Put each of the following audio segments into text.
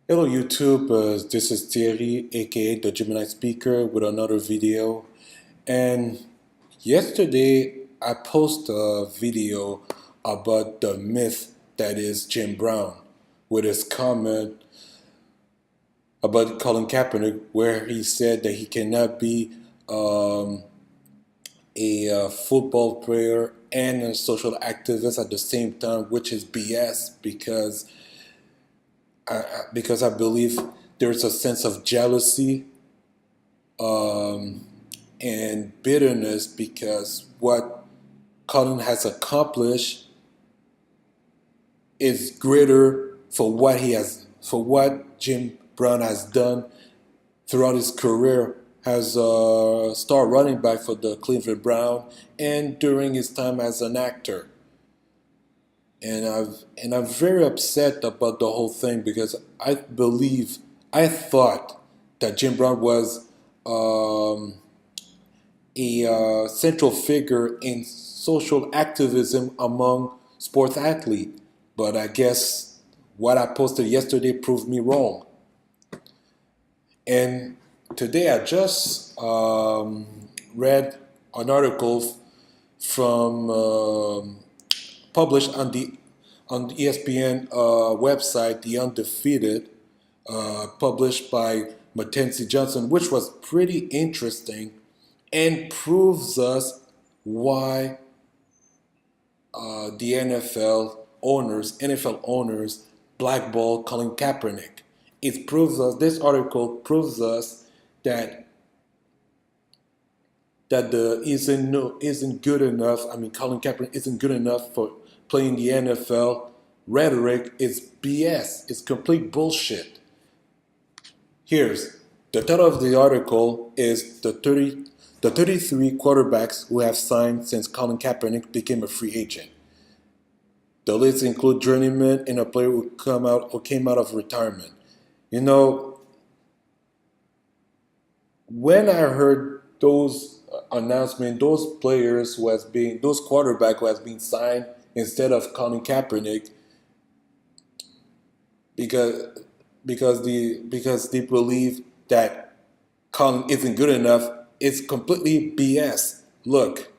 Hello YouTube, this is Thierry, aka the Gemini Speaker, with another video. And yesterday I posted a video about the myth that is Jim Brown, with his comment about Colin Kaepernick, where he said that he cannot be um, a football player and a social activist at the same time, which is BS because I believe there's a sense of jealousy and bitterness because what Colin has accomplished is greater for what Jim Brown has done throughout his career as a star running back for the Cleveland Browns and during his time as an actor. And I'm very upset about the whole thing because I thought that Jim Brown was a central figure in social activism among sports athletes. But I guess what I posted yesterday proved me wrong. And today I just read an article from published on the ESPN website, The Undefeated, published by Mackenzie Johnson, which was pretty interesting and proves us why the NFL owners blackballed Colin Kaepernick. This article proves us that the isn't good enough. I mean, Colin Kaepernick isn't good enough for playing the NFL. Rhetoric is BS. It's complete bullshit. Here's the title of the article is the 33 quarterbacks who have signed since Colin Kaepernick became a free agent. The list includes journeyman and a player who came out of retirement. You know, when I heard those announcements, those quarterback who has been signed instead of Colin Kaepernick, because because they believe that Colin isn't good enough, it's completely BS. Look,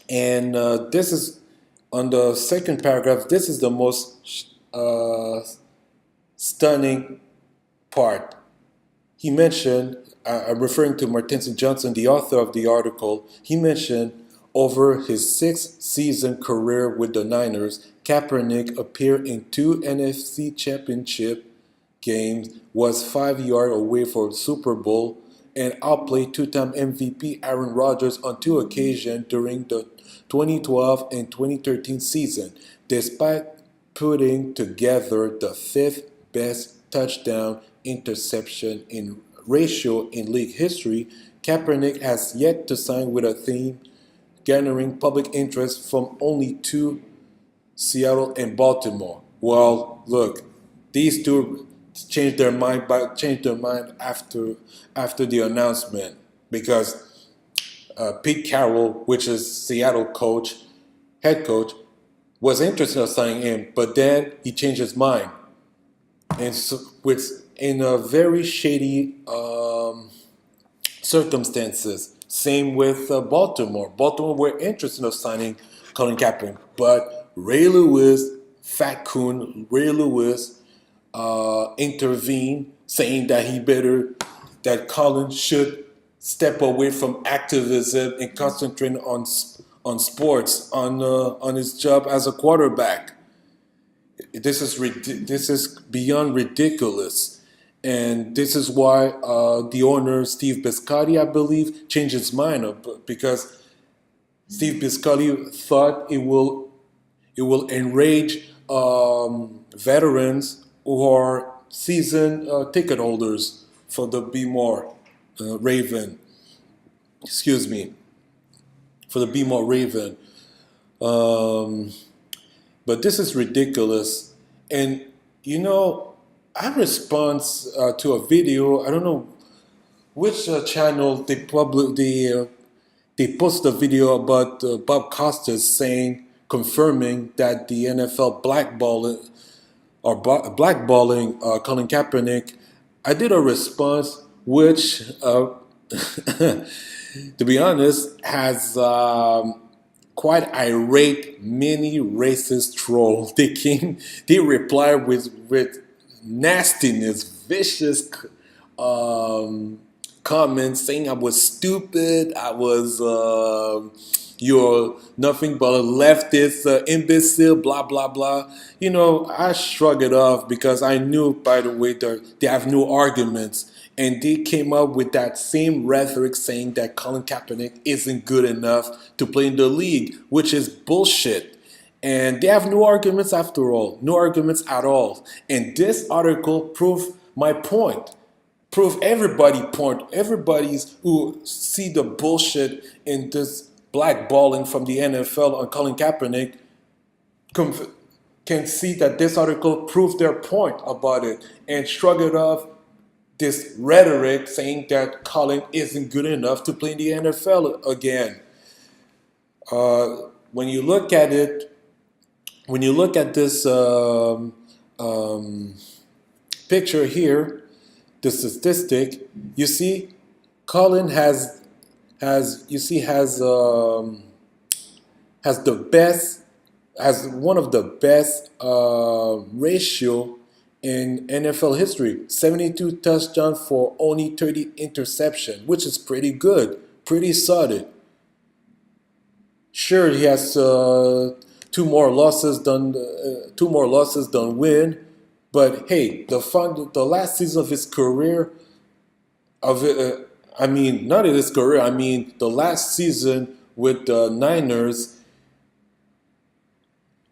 and this is on the second paragraph. This is the most stunning part. He mentioned, I'm referring to Martin Johnson, the author of the article, he mentioned over his 6-season career with the Niners, Kaepernick appeared in 2 NFC championship games, was 5 yards away for the Super Bowl, and outplayed two-time MVP Aaron Rodgers on 2 occasions during the 2012 and 2013 season, despite putting together the 5th best touchdown interception in ratio in league history. Kaepernick has yet to sign with a team garnering public interest from only 2, Seattle and Baltimore. Well, look, these two changed their mind after the announcement because Pete Carroll, which is Seattle head coach, was interested in signing him, but then he changed his mind, and so, in a very shady circumstances. Same with Baltimore. Baltimore were interested in signing Colin Kaepernick, but Fat Coon Ray Lewis, intervened, saying that Colin should step away from activism and concentrate on sports, on his job as a quarterback. This is beyond ridiculous, and this is why the owner Steve Biscotti, I believe, changed his mind because Steve Biscotti thought it will enrage veterans who are season ticket holders for the Be More Raven. Excuse me, for the Be More Raven. Um, but this is ridiculous. And you know, I respond to a video. I don't know which channel they post a video about Bob Costas saying confirming that the NFL blackballed or blackballing Colin Kaepernick, I did a response which, to be honest, has quite irate mini racist troll. They reply with nastiness, vicious comments saying I was stupid, I was you're nothing but a leftist imbecile, blah blah blah. You know, I shrugged it off because I knew, by the way, they have no arguments. And they came up with that same rhetoric saying that Colin Kaepernick isn't good enough to play in the league, which is bullshit. And they have no arguments after all, no arguments at all. And this article proved my point. Prove everybody's who see the bullshit in this blackballing from the NFL on Colin Kaepernick can see that this article proved their point about it and shrug it off this rhetoric saying that Colin isn't good enough to play in the NFL again. When you look at it, when you look at this picture here, the statistic, you see, Colin has you see has the best, has one of the best ratio in NFL history. 72 touchdowns for only 30 interception, which is pretty good, pretty solid. Sure, he has two more losses than win, but hey, the last season of his career, I mean, not in his career, I mean the last season with the Niners,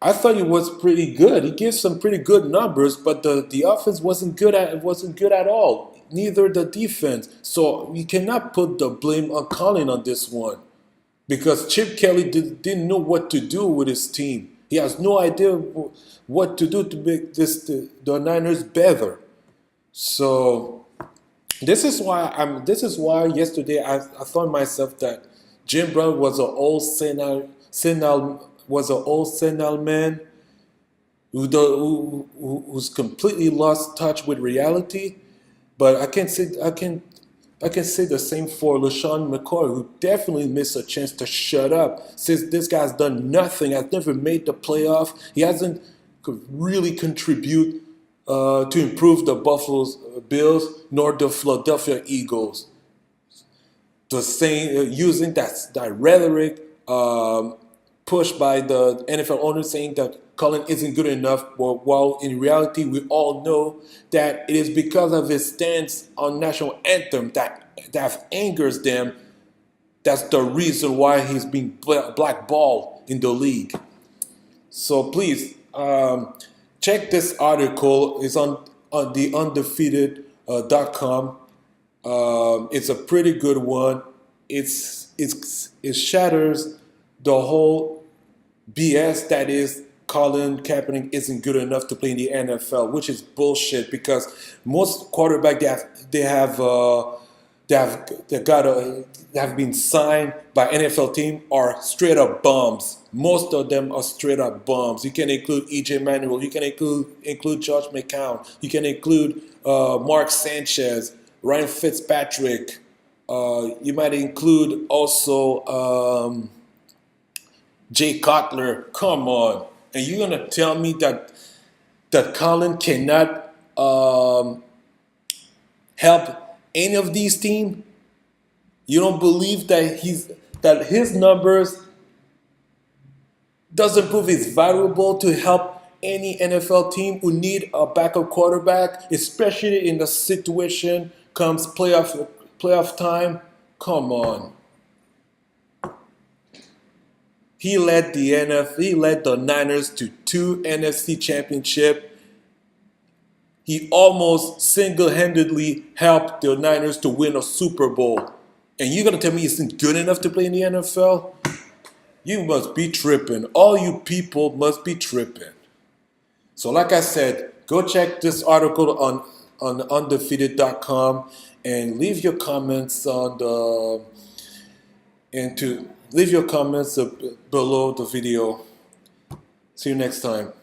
I thought he was pretty good. He gave some pretty good numbers, but the offense wasn't good at all. Neither the defense. So you cannot put the blame on Colin on this one, because Chip Kelly didn't know what to do with his team. He has no idea what to do to make the Niners better. So this is why yesterday I thought myself that Jim Brown was an old senile man who's completely lost touch with reality. But I can say the same for LaShawn McCoy, who definitely missed a chance to shut up. Since this guy's done nothing, has never made the playoff. He hasn't could really contribute to improve the Buffalo Bills nor the Philadelphia Eagles. The same using that rhetoric pushed by the NFL owners saying that Colin isn't good enough, while in reality we all know that it is because of his stance on national anthem that angers them. That's the reason why he's being blackballed in the league. So please check this article. It's on the undefeated.com. It's a pretty good one. It shatters the whole BS that is Colin Kaepernick isn't good enough to play in the NFL, which is bullshit, because most quarterbacks they have been signed by NFL team are straight up bums. Most of them are straight up bums. You can include EJ Manuel. You can include Josh McCown. You can include Mark Sanchez, Ryan Fitzpatrick. You might include also Jay Cutler. Come on. And you're going to tell me that Colin cannot help any of these teams? You don't believe that his numbers doesn't prove he's valuable to help any NFL team who need a backup quarterback, especially in the situation comes playoff time? Come on. He led the Niners to 2 NFC championships. He almost single-handedly helped the Niners to win a Super Bowl. And you're going to tell me he isn't good enough to play in the NFL? You must be tripping. All you people must be tripping. So like I said, go check this article on undefeated.com and leave your comments leave your comments below the video. See you next time.